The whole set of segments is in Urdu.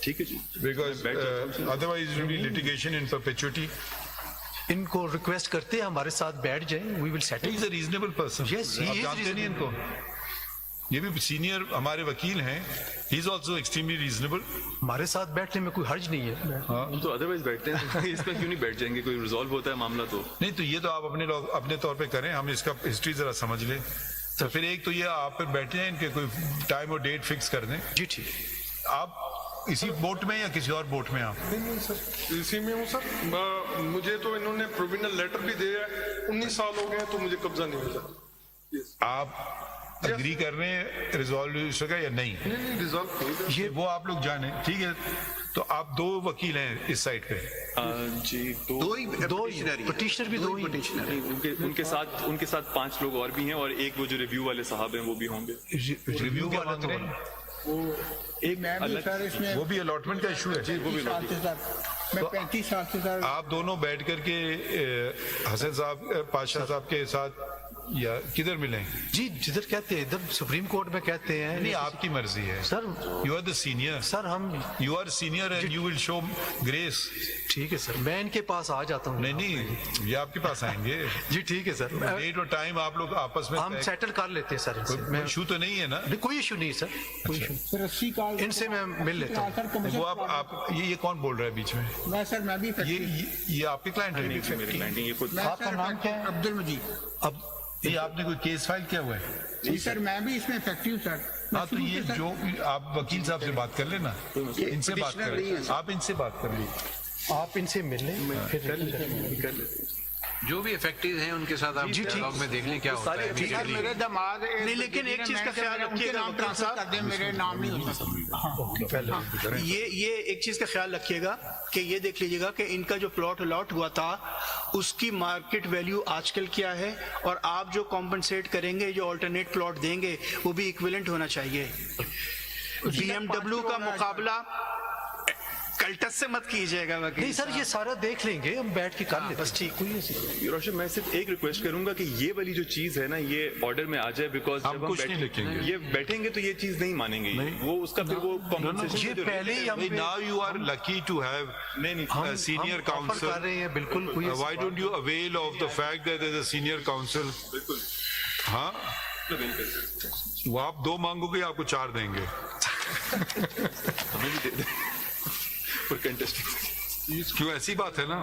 ٹھیک ہے جی. Because otherwise it will be litigation in perpetuity. ان کو ریکویسٹ کرتے ہیں ہمارے ساتھ بیٹھ جائیں, we will settle. He is a reasonable person. Yes, he آپ is جانتے نہیں ان کو, یہ بھی سینئر ہمارے وکیل ہیں. He is also extremely reasonable. ہمارے ساتھ بیٹھنے میں کوئی حرج نہیں ہے. ہم تو ادروائز بیٹھتے ہیں, اس پہ کیوں نہیں بیٹھ جائیں گے, کوئی ریزالو ہوتا ہے معاملہ تو. نہیں تو یہ تو آپ اپنے طور پہ کریں, ہم اس کا ہسٹری ذرا سمجھ لیں. تو پھر ایک تو یہ آپ پھر بیٹھے ہیں, ان کے کوئی ٹائم اور ڈیٹ فکس کر دیں. جی ٹھیک. آپ اسی بوٹ میں یا کسی اور بوٹ میں؟ آپ نہیں سر, اسی میں ہوں سر. مجھے تو انہوں نے پرووینل لیٹر بھی دیا ہے, 19 سال ہو گئے ہیں تو مجھے قبضہ نہیں ملا. آپ اگری کر رہے ہیں ریزالوشن کا یا نہیں؟ نہیں ریزالو یہ وہ آپ لوگ جانیں. ٹھیک ہے, تو آپ دو وکیل ہیں اس سائٹ پہ. جی دو پٹیشنر بھی دو ہی. ان کے ساتھ 5 لوگ اور بھی ہیں, اور ایک وہ جو ریویو والے صاحب ہیں وہ بھی ہوں گے. ریویو کیا مانگ رہے ہیں؟ وہ بھی الاٹمنٹ کا ایشو ہے. جی وہ بھی میں 35 سال سے سر. آپ دونوں بیٹھ کر کے حسن صاحب پاشا صاحب کے ساتھ یا کدھر ملیں؟ جی جدھر کہتے ہیں, ادھر سپریم کورٹ میں کہتے ہیں. نہیں آپ کی مرضی ہے sir. You are the senior. Sir ہم you are senior and you will show grace. ٹھیک ہے سر, میں ان کے پاس آ جاتا ہوں. نہیں یہ آپ کے پاس آئیں گے. جی ٹھیک ہے سر, ڈیٹ اور ٹائم آپ لوگ آپس میں ہم سیٹل کر لیتے ہیں سر. ایشو تو نہیں ہے نا؟ کوئی ایشو نہیں سر, کوئی ایشو. سر 80 کال ان سے میں مل لیتا ہوں. وہ آپ یہ کون بول رہا ہے بیچ میں؟ میں سر میں بھی یہ آپ کے کلائنٹ ہے؟ میرے کلائنٹ ہیں, یہ خود. آپ کا نام کیا ہے؟ عبد المجید. اب یہ آپ نے کوئی کیس فائل کیا ہوا ہے؟ جی سر میں بھی اس میں افیکٹو سر. ہاں تو یہ جو آپ وکیل صاحب سے بات کر لینا, ان سے بات کر لیں, آپ ان سے بات کر لیں. آپ ان سے مل لیں, جو بھی افیکٹیو ہیں ان کے ساتھ آپ ڈائلاگ میں دیکھ لیں کیا ہوتا ہے. میرے دماغ نہیں, لیکن ایک چیز کا خیال رکھیے گا ٹرانسفر کر دیں, میرے نام نہیں ہوتا. یہ ایک چیز کا خیال رکھیے گا کہ یہ دیکھ لیجیے گا کہ ان کا جو پلاٹ الاٹ ہوا تھا اس کی مارکیٹ ویلیو آج کل کیا ہے, اور آپ جو کمپنسیٹ کریں گے, جو آلٹرنیٹ پلاٹ دیں گے, وہ بھی ایکویلنٹ ہونا چاہیے. بی ایم ڈبلو کا مقابلہ کلٹس سے مت کیجیے گا. نہیں سر, یہ سارا دیکھ لیں گے, ہم بیٹھ کے کر لیتے. بس ٹھیک ہوئی. روشن میں صرف ایک ریکویسٹ کروں گا کہ یہ والی جو چیز ہے نا یہ آرڈر میں آ جائے, بیکاز جب ہم یہ بیٹھیں گے تو یہ چیز نہیں مانیں گے, وہ اس کا پھر وہ یہ پہلے ہی ہم Now you are lucky to have a senior counsel. کر رہے ہیں بالکل. Why don't you avail of the fact that there is a senior counsel? ہاں وہ آپ 2 مانگو گے, آپ کو 4 دیں گے. ہمیں بھی دے دیں for contesting. کیوں ایسی بات ہے نا,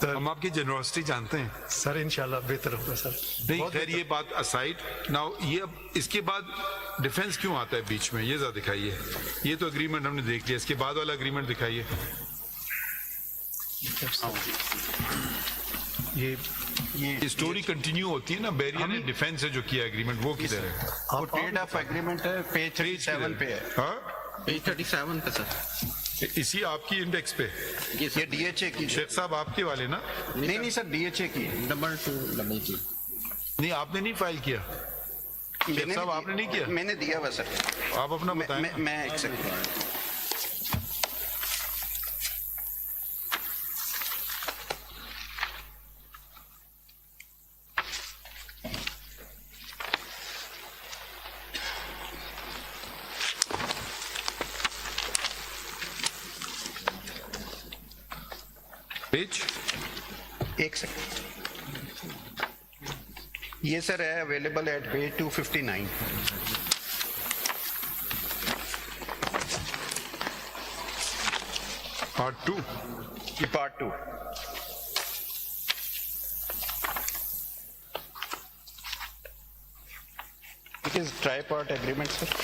ہم آپ کی جنرosity جانتے ہیں سر. انشاءاللہ بہتر ہوگا سر. نہیں خیر یہ بات اسائڈ. ناؤ یہ اب اس کے بعد ڈیفینس کیوں آتا ہے بیچ میں, یہ ذرا دکھائیے. یہ تو اگریمنٹ ہم نے دیکھ لیا, اس کے بعد والا اگریمنٹ دکھائیے. یہ اسٹوری کنٹینیو ہوتی ہے نا, بیریئر نے ڈیفینس سے جو کیا اگریمنٹ وہ کدھر ہے؟ وہ ڈیٹ آف ایگریمنٹ ہے پیج 37 پہ ہے. ہاں پیج 37 پہ سر. اسی آپ کی انڈیکس پہ یہ ڈی ایچ اے کی. شیخ صاحب آپ کے والے نا؟ نہیں سر, ڈی ایچ اے کی 222. نہیں آپ نے نہیں فائل کیا شیخ صاحب, آپ نے نہیں کیا؟ میں نے دیا ہوا سر. آپ اپنا بتائیں. میں ایک سیکنڈ. پیج ایک سیکنڈ. یہ سر ہے اویلیبل ایٹ پیج 259. پارٹ 2. یہ part 2. It is tri part agreement sir.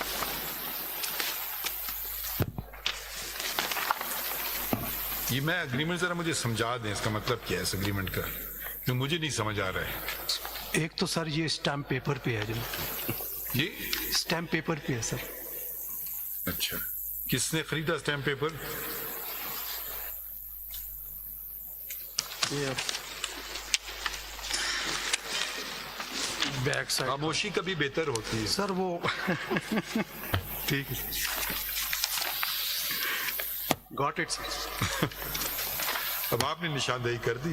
یہ میں اگریمنٹ ذرا مجھے سمجھا دیں, اس کا مطلب کیا ہے اس اگریمنٹ کا, کیوں مجھے نہیں سمجھ آ رہا ہے. ایک تو سر یہ اسٹیمپ پیپر پہ ہے, یہ اسٹیمپ پیپر پہ ہے سر. اچھا, کس نے خریدا اسٹیمپ پیپر؟ Back side. خاموشی کبھی بہتر ہوتی ہے سر وہ ٹھیک ہے. گاٹ اٹ سر. اب آپ نے نشاندہی کر دی.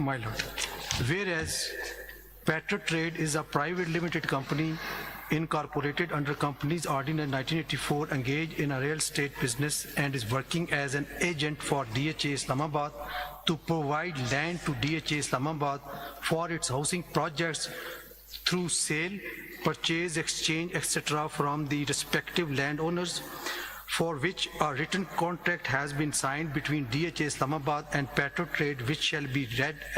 My lord, whereas Petro Trade is a private limited company incorporated under Companies Ordinance 1984, engaged in a real estate business and is working as an agent for DHA Islamabad to provide land to DHA Islamabad for its housing projects through sale, purchase, exchange, etc. from the respective landowners, for which a written contract has been signed between DHA Islamabad and Petro Trade, which shall be read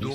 2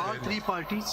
All three parties.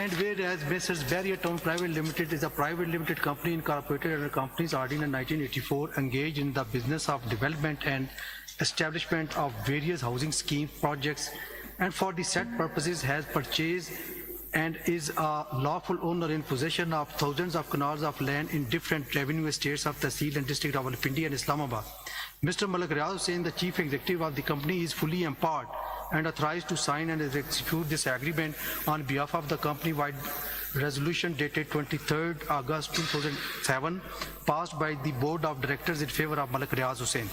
and whereas Messrs. Barrier Town Private Limited is a private limited company incorporated under Companies Ordinance 1984, engaged in the business of development and establishment of various housing scheme projects, and for the said purposes has purchased and is a lawful owner in possession of thousands of canals of land in different revenue estates of Tehsil and District of Rawalpindi and Islamabad. Mr. Malik Riaz Hussain, the chief executive of the company, is fully empowered and authorized to sign and execute this agreement on behalf of the company-wide resolution dated 23rd August 2007, passed by the board of directors in favor of Malik Riaz Hussain.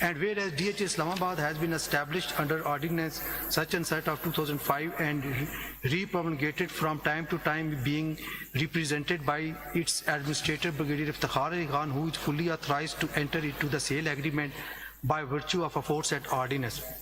And whereas DHA Islamabad has been established under ordinance such and such of 2005 and re-promulgated from time to time, being represented by its administrator Brigadier Iftikhar Ali Khan, who is fully authorized to enter into the sale agreement by virtue of aforesaid ordinance.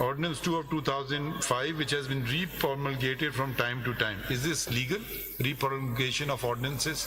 Ordinance 2 of 2005, which has been re-promulgated from time to time. Is this legal? Re-promulgation of ordinances?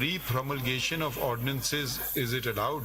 Re-promulgation of ordinances, is it allowed?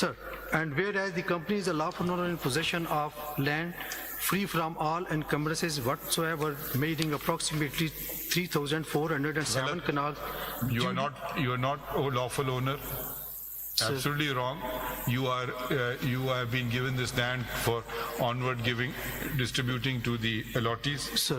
Sir, and whereas the company is a lawful owner in possession of land free from all encumbrances whatsoever, measuring approximately 3,407 canals. You are not a lawful owner. Absolutely wrong. You have been given this land for onward distributing to the allottees. Sir.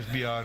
FBR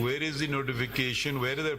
Where is the notification? Where is the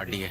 RDA.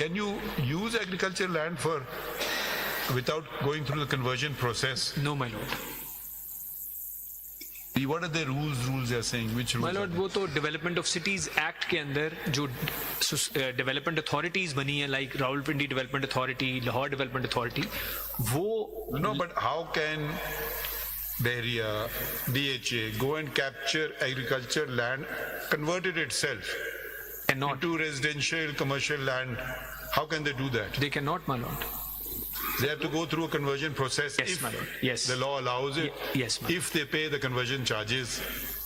Can you use agricultural land for without going through the conversion process? No, my lord. What are the rules they are saying? Which rules? My lord, وہ تو ڈیولپمنٹ آف سٹیز ایکٹ کے اندر جو ڈیولپمنٹ اتھارٹیز بنی ہیں like Rawalpindi development authority, Lahore development authority, وہ No, but how can Bahria, DHA go and capture agriculture land, convert it itself into residential, commercial land? How can they do that? they cannot, my lord. They have to go through a conversion process. Yes, if my lord. Yes. the law allows it. Yes, my lord. If they pay the conversion charges.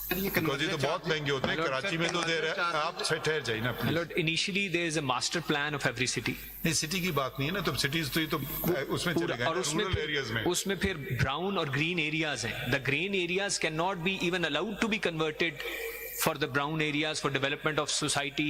Because یہ تو بہت مہنگے ہوتے ہیں. کراچی میں تو دے رہا ہے. آپ ٹھہر جائیں نا. My lord, initially there is a master plan of every city. نہیں, سٹی کی بات نہیں ہے نا. تو سٹیز تو یہ تو اس میں چلے گئے رورل ایریاز میں. اس میں پھر براؤن اور گرین ایریاز ہیں. The green areas cannot be even allowed to be converted for the brown areas for development of society